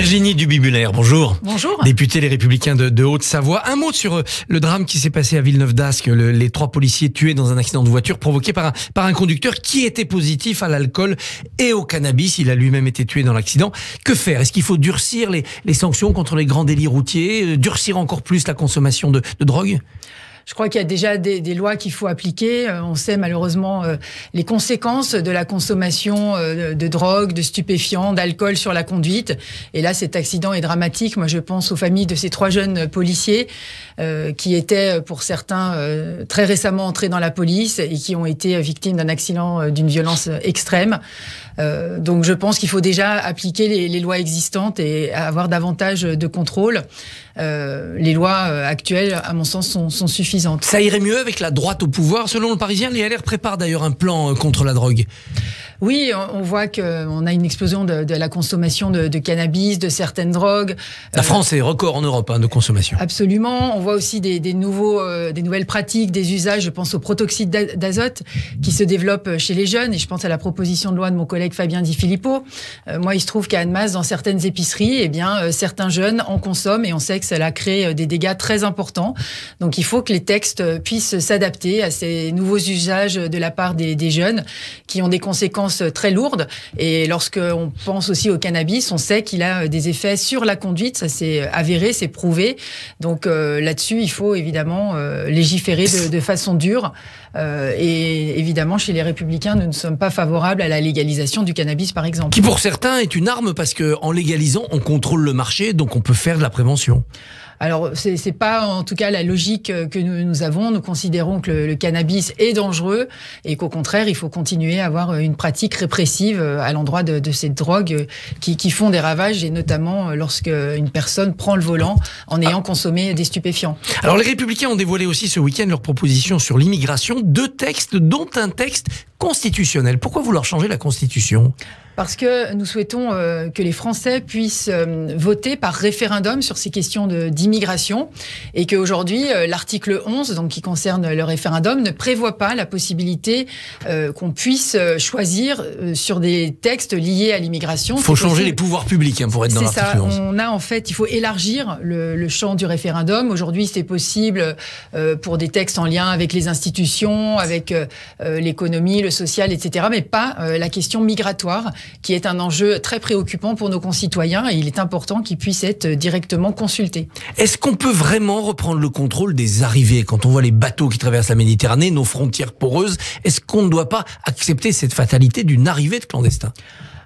Virginie Dubibulaire, bonjour. Bonjour. Députée Les Républicains de Haute-Savoie. Un mot sur le drame qui s'est passé à Villeneuve-d'Ascq. Les 3 policiers tués dans un accident de voiture provoqué par un conducteur qui était positif à l'alcool et au cannabis. Il a lui-même été tué dans l'accident. Que faire? Est-ce qu'il faut durcir les sanctions contre les grands délits routiers, durcir encore plus la consommation de drogue? Je crois qu'il y a déjà des lois qu'il faut appliquer. On sait malheureusement les conséquences de la consommation de drogue, de stupéfiants, d'alcool sur la conduite. Et là, cet accident est dramatique. Moi, je pense aux familles de ces 3 jeunes policiers qui étaient, pour certains, très récemment entrés dans la police et qui ont été victimes d'un accident d'une violence extrême. Donc, je pense qu'il faut déjà appliquer les lois existantes et avoir davantage de contrôle. Les lois actuelles, à mon sens, sont suffisantes. Ça irait mieux avec la droite au pouvoir. Selon le Parisien, les LR préparent d'ailleurs un plan contre la drogue. Oui, on voit qu'on a une explosion de la consommation de cannabis, de certaines drogues. La France est record en Europe de consommation. Absolument. On voit aussi des nouvelles pratiques, des usages. Je pense au protoxyde d'azote qui se développe chez les jeunes. Et je pense à la proposition de loi de mon collègue Fabien Di Filippo. Moi, il se trouve qu'à Annemasse, dans certaines épiceries, certains jeunes en consomment et on sait que cela crée des dégâts très importants. Donc, il faut que les textes puissent s'adapter à ces nouveaux usages de la part des jeunes qui ont des conséquences très lourdes. Et lorsqu'on pense aussi au cannabis, on sait qu'il a des effets sur la conduite. Ça, c'est avéré, c'est prouvé. Donc là-dessus, il faut évidemment légiférer de façon dure. Et évidemment, chez les Républicains, nous ne sommes pas favorables à la légalisation du cannabis, par exemple. Qui, pour certains, est une arme parce qu'en légalisant, on contrôle le marché, donc on peut faire de la prévention. Alors, c'est pas en tout cas la logique que nous avons. Nous considérons que le cannabis est dangereux et qu'au contraire, il faut continuer à avoir une pratique répressive à l'endroit de ces drogues qui font des ravages, et notamment lorsque une personne prend le volant en ayant consommé des stupéfiants. Alors, les Républicains ont dévoilé aussi ce week-end leur proposition sur l'immigration. 2 textes, dont un texte constitutionnel. Pourquoi vouloir changer la Constitution ? Parce que nous souhaitons que les Français puissent voter par référendum sur ces questions d'immigration et qu'aujourd'hui, l'article 11, donc qui concerne le référendum, ne prévoit pas la possibilité qu'on puisse choisir sur des textes liés à l'immigration. Il faut changer les pouvoirs publics pour être dans l'article 11. Il faut élargir le champ du référendum. Aujourd'hui, c'est possible pour des textes en lien avec les institutions, avec l'économie, le social, etc., mais pas la question migratoire, qui est un enjeu très préoccupant pour nos concitoyens et il est important qu'ils puissent être directement consultés. Est-ce qu'on peut vraiment reprendre le contrôle des arrivées quand on voit les bateaux qui traversent la Méditerranée, nos frontières poreuses? Est-ce qu'on ne doit pas accepter cette fatalité d'une arrivée de clandestins?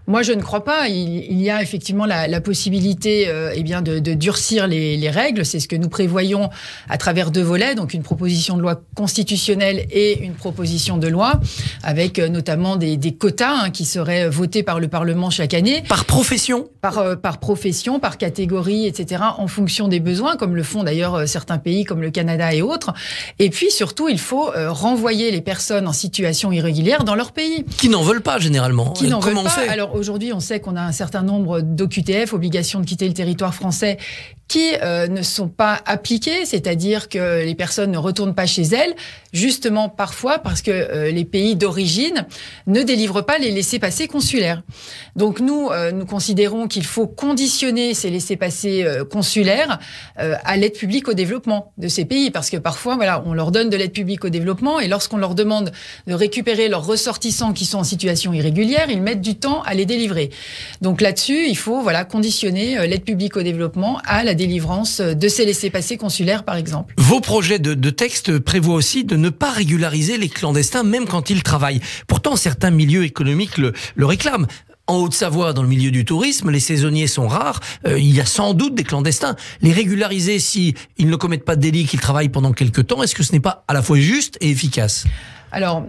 Moi, je ne crois pas. Il y a effectivement la possibilité de durcir les règles. C'est ce que nous prévoyons à travers 2 volets, donc une proposition de loi constitutionnelle et une proposition de loi, avec notamment des quotas qui seraient votés par le Parlement chaque année. Par profession ? Par profession, par catégorie, etc., en fonction des besoins, comme le font d'ailleurs certains pays comme le Canada et autres. Et puis surtout, il faut renvoyer les personnes en situation irrégulière dans leur pays. Qui n'en veulent pas généralement. Comment on fait ? Alors, aujourd'hui, on sait qu'on a un certain nombre d'OQTF, obligations de quitter le territoire français, qui ne sont pas appliquées, c'est-à-dire que les personnes ne retournent pas chez elles, justement parfois parce que les pays d'origine ne délivrent pas les laissez-passer consulaires. Donc nous considérons qu'il faut conditionner ces laissez-passer consulaires à l'aide publique au développement de ces pays, parce que parfois, on leur donne de l'aide publique au développement et lorsqu'on leur demande de récupérer leurs ressortissants qui sont en situation irrégulière, ils mettent du temps à les délivrer. Donc là-dessus, il faut conditionner l'aide publique au développement à la délivrance de ces laissez-passer consulaires, par exemple. Vos projets de texte prévoient aussi de ne pas régulariser les clandestins, même quand ils travaillent. Pourtant, certains milieux économiques le réclament. En Haute-Savoie, dans le milieu du tourisme, les saisonniers sont rares. Il y a sans doute des clandestins. Les régulariser si ils ne commettent pas de délit, qu'ils travaillent pendant quelques temps, est-ce que ce n'est pas à la fois juste et efficace ? Alors,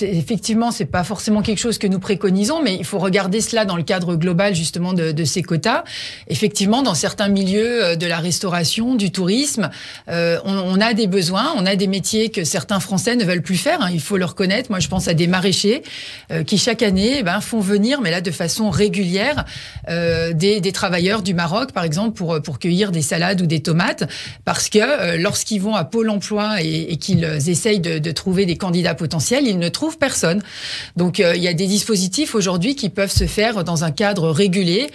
effectivement, c'est pas forcément quelque chose que nous préconisons, mais il faut regarder cela dans le cadre global justement de ces quotas. Effectivement, dans certains milieux de la restauration, du tourisme, on a des besoins, on a des métiers que certains Français ne veulent plus faire. Il faut le reconnaître. Moi, je pense à des maraîchers qui chaque année font venir, mais là de façon régulière, des travailleurs du Maroc, par exemple, pour cueillir des salades ou des tomates, parce que lorsqu'ils vont à Pôle Emploi et qu'ils essayent de trouver des candidats potentiel, ils ne trouvent personne. Donc il y a des dispositifs aujourd'hui qui peuvent se faire dans un cadre régulé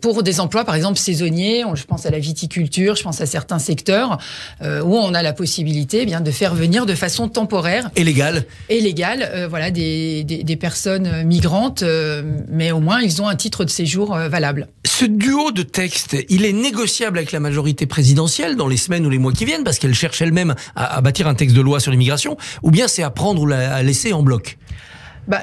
pour des emplois, par exemple saisonniers. Je pense à la viticulture, je pense à certains secteurs où on a la possibilité de faire venir de façon temporaire et légale, voilà, des personnes migrantes, mais au moins ils ont un titre de séjour valable. Ce duo de textes, il est négociable avec la majorité présidentielle dans les semaines ou les mois qui viennent, parce qu'elle cherche elle-même à bâtir un texte de loi sur l'immigration, ou bien c'est à prendre ou à laisser en bloc?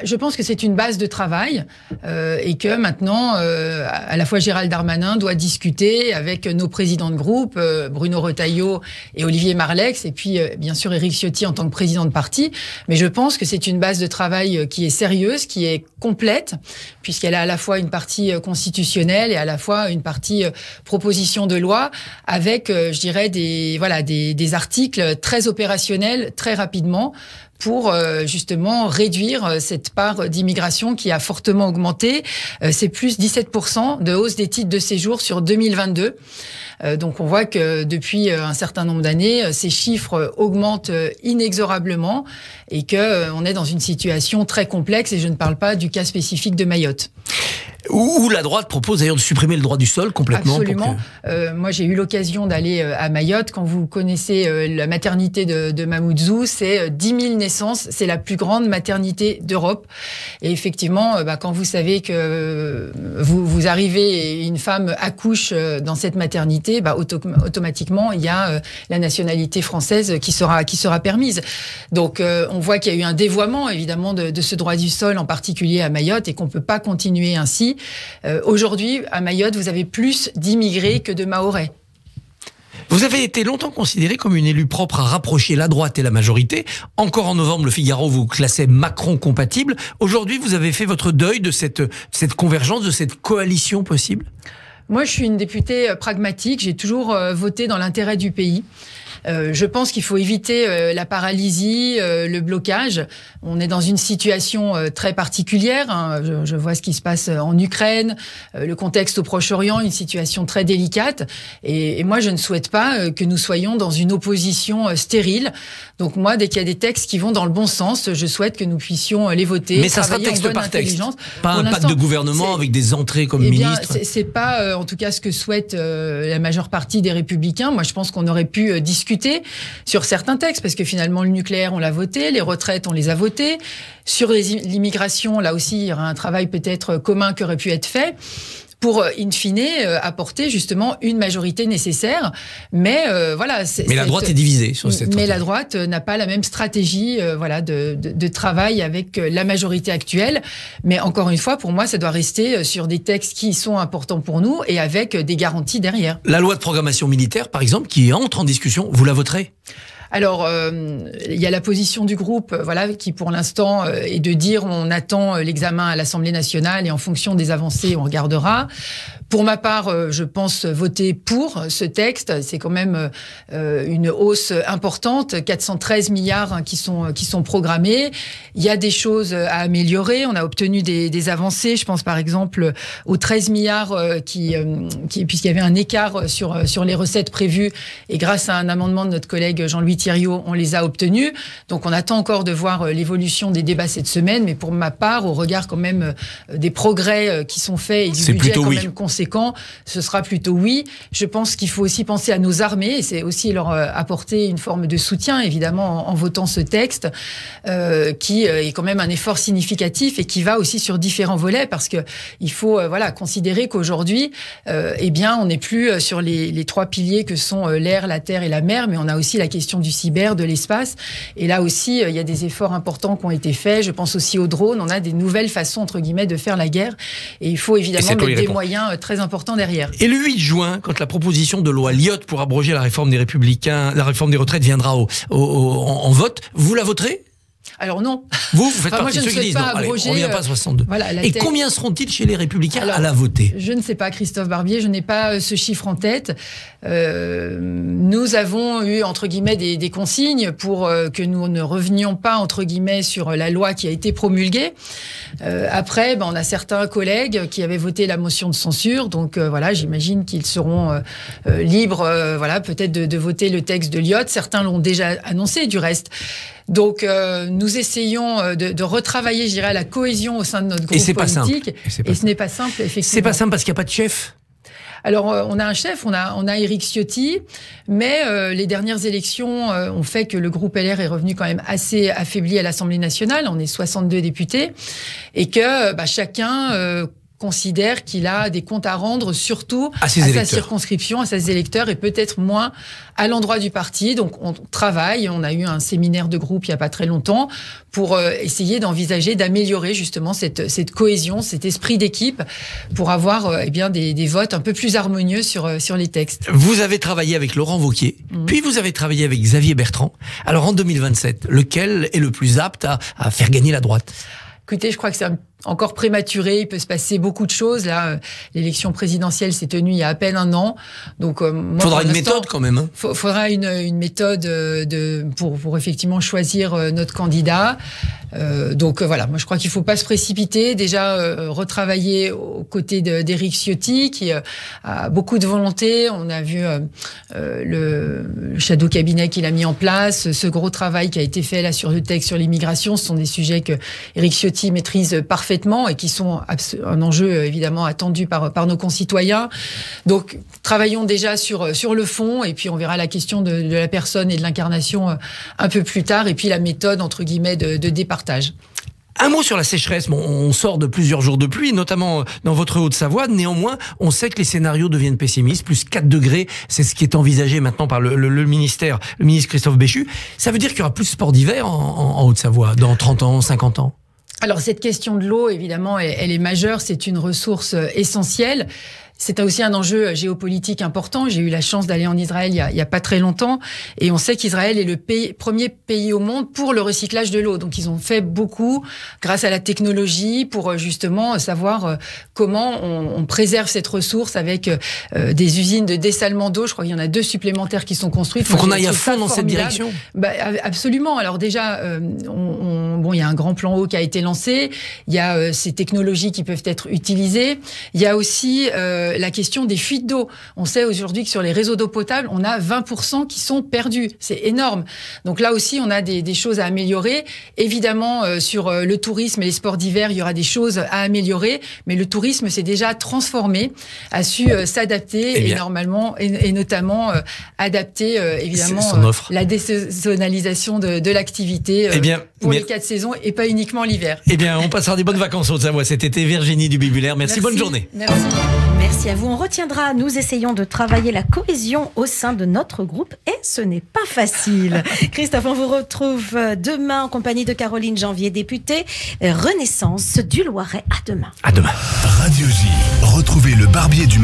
Je pense que c'est une base de travail et que maintenant, à la fois Gérald Darmanin doit discuter avec nos présidents de groupe, Bruno Retailleau et Olivier Marleix, et puis bien sûr Éric Ciotti en tant que président de parti. Mais je pense que c'est une base de travail qui est sérieuse, qui est complète, puisqu'elle a à la fois une partie constitutionnelle et à la fois une partie proposition de loi, avec, je dirais, des articles très opérationnels, très rapidement, pour justement réduire cette part d'immigration qui a fortement augmenté. C'est plus 17% de hausse des titres de séjour sur 2022. Donc on voit que depuis un certain nombre d'années, ces chiffres augmentent inexorablement et qu'on est dans une situation très complexe, et je ne parle pas du cas spécifique de Mayotte. Où la droite propose d'ailleurs de supprimer le droit du sol complètement. Absolument. Moi, j'ai eu l'occasion d'aller à Mayotte. Quand vous connaissez la maternité de Mamoudzou, c'est 10 000 naissances. C'est la plus grande maternité d'Europe. Et effectivement, quand vous savez que vous arrivez et une femme accouche dans cette maternité, automatiquement, il y a la nationalité française qui sera permise. Donc, on voit qu'il y a eu un dévoiement, évidemment, de ce droit du sol, en particulier à Mayotte, et qu'on ne peut pas continuer ainsi. Aujourd'hui, à Mayotte, vous avez plus d'immigrés que de Mahorais. Vous avez été longtemps considéré comme une élue propre à rapprocher la droite et la majorité. Encore en novembre, le Figaro vous classait Macron compatible. Aujourd'hui, vous avez fait votre deuil de cette convergence, de cette coalition possible? Moi, je suis une députée pragmatique. J'ai toujours voté dans l'intérêt du pays. Je pense qu'il faut éviter la paralysie, le blocage. On est dans une situation très particulière. Je vois ce qui se passe en Ukraine, le contexte au Proche-Orient, une situation très délicate. Et moi, je ne souhaite pas que nous soyons dans une opposition stérile. Donc moi, dès qu'il y a des textes qui vont dans le bon sens, je souhaite que nous puissions les voter. Mais ça sera texte par texte, pas un pacte de gouvernement avec des entrées comme ministre. C'est pas, en tout cas, ce que souhaite la majeure partie des Républicains. Moi, je pense qu'on aurait pu discuter sur certains textes, parce que finalement le nucléaire on l'a voté, les retraites on les a votés, sur l'immigration là aussi il y aura un travail peut-être commun qui aurait pu être fait pour, in fine, apporter justement une majorité nécessaire. Mais voilà. Mais la droite est divisée sur cette. Mais la droite n'a pas la même stratégie, de travail avec la majorité actuelle. Mais encore une fois, pour moi, ça doit rester sur des textes qui sont importants pour nous et avec des garanties derrière. La loi de programmation militaire, par exemple, qui entre en discussion, vous la voterez? Alors, il y a la position du groupe, qui pour l'instant est de dire on attend l'examen à l'Assemblée nationale et en fonction des avancées, on regardera. Pour ma part, je pense voter pour ce texte. C'est quand même une hausse importante, 413 milliards qui sont programmés. Il y a des choses à améliorer. On a obtenu des avancées. Je pense par exemple aux 13 milliards puisqu'il y avait un écart sur les recettes prévues, et grâce à un amendement de notre collègue Jean-Louis Thiriot, on les a obtenus. Donc on attend encore de voir l'évolution des débats cette semaine. Mais pour ma part, au regard quand même des progrès qui sont faits et du budget quand même conséquent, ce sera plutôt oui. Je pense qu'il faut aussi penser à nos armées, et c'est aussi leur apporter une forme de soutien, évidemment, en votant ce texte, qui est quand même un effort significatif et qui va aussi sur différents volets, parce que il faut considérer qu'aujourd'hui, on n'est plus sur les trois piliers que sont l'air, la terre et la mer, mais on a aussi la question du cyber, de l'espace. Et là aussi, il y a des efforts importants qui ont été faits. Je pense aussi aux drones. On a des nouvelles façons, entre guillemets, de faire la guerre. Et il faut évidemment mettre des moyens très importants derrière. Et le 8 juin, quand la proposition de loi Lyotte pour abroger la réforme des Républicains, la réforme des retraites viendra en vote, vous la voterez? Alors non. Vous faites partie de ceux qui disent non. Allez, on ne revient pas à 62. Et combien seront-ils chez les Républicains à la voter? Je ne sais pas, Christophe Barbier, je n'ai pas ce chiffre en tête. Nous avons eu, entre guillemets, des consignes pour que nous ne revenions pas, entre guillemets, sur la loi qui a été promulguée. Après, on a certains collègues qui avaient voté la motion de censure. Donc j'imagine qu'ils seront libres peut-être de voter le texte de Lyotte. Certains l'ont déjà annoncé, du reste. Donc, nous essayons de retravailler, je dirais, la cohésion au sein de notre groupe politique. Et ce n'est pas simple, effectivement. C'est pas simple parce qu'il n'y a pas de chef. Alors, on a un chef, on a Éric Ciotti, mais les dernières élections ont fait que le groupe LR est revenu quand même assez affaibli à l'Assemblée nationale. On est 62 députés et que chacun considère qu'il a des comptes à rendre, surtout à sa circonscription, à ses électeurs, et peut-être moins à l'endroit du parti. Donc on travaille, on a eu un séminaire de groupe il n'y a pas très longtemps pour essayer d'envisager d'améliorer justement cette cohésion, cet esprit d'équipe, pour avoir des votes un peu plus harmonieux sur les textes. Vous avez travaillé avec Laurent Wauquiez, puis vous avez travaillé avec Xavier Bertrand. Alors en 2027, lequel est le plus apte à faire gagner la droite ? Écoutez, je crois que c'est encore prématuré, il peut se passer beaucoup de choses. Là, l'élection présidentielle s'est tenue il y a à peine un an. Donc, faudra une méthode quand même. Faudra une méthode pour effectivement choisir notre candidat. Donc voilà, moi je crois qu'il ne faut pas se précipiter. Déjà, retravailler aux côtés d'Éric Ciotti, qui a beaucoup de volonté. On a vu le shadow cabinet qu'il a mis en place, ce gros travail qui a été fait là sur le texte sur l'immigration. Ce sont des sujets que Éric Ciotti maîtrise parfaitement et qui sont un enjeu évidemment attendu par nos concitoyens. Donc travaillons déjà sur le fond, et puis on verra la question de la personne et de l'incarnation un peu plus tard, et puis la méthode entre guillemets de départage. Un mot sur la sécheresse. Bon, on sort de plusieurs jours de pluie, notamment dans votre Haute-Savoie. Néanmoins, on sait que les scénarios deviennent pessimistes. Plus 4 degrés, c'est ce qui est envisagé maintenant par le ministre Christophe Béchu. Ça veut dire qu'il y aura plus de sport d'hiver en Haute-Savoie dans 30 ans, 50 ans? Alors cette question de l'eau, évidemment, elle est majeure. C'est une ressource essentielle. C'est aussi un enjeu géopolitique important. J'ai eu la chance d'aller en Israël il y a pas très longtemps, et on sait qu'Israël est le premier pays au monde pour le recyclage de l'eau. Donc ils ont fait beaucoup grâce à la technologie pour justement savoir comment on préserve cette ressource avec des usines de dessalement d'eau. Je crois qu'il y en a 2 supplémentaires qui sont construites. Il faut qu'on aille à fond dans cette direction. Absolument. Alors déjà, il y a un grand plan eau qui a été lancé. Il y a ces technologies qui peuvent être utilisées. Il y a aussi la question des fuites d'eau. On sait aujourd'hui que sur les réseaux d'eau potable, on a 20% qui sont perdus. C'est énorme. Donc là aussi, on a des choses à améliorer. Évidemment, sur le tourisme et les sports d'hiver, il y aura des choses à améliorer. Mais le tourisme s'est déjà transformé, a su s'adapter et notamment adapter évidemment la désaisonnalisation de l'activité pour les 4 saisons et pas uniquement l'hiver. Eh bien, on passera des bonnes vacances en Haute-Savoie cet été. Virginie Dubibulaire, merci, bonne journée. Merci. Merci à vous. On retiendra, nous essayons de travailler la cohésion au sein de notre groupe et ce n'est pas facile. Christophe, on vous retrouve demain en compagnie de Caroline Janvier, députée Renaissance du Loiret. À demain. À demain. Radio J. Retrouvez le Barbier du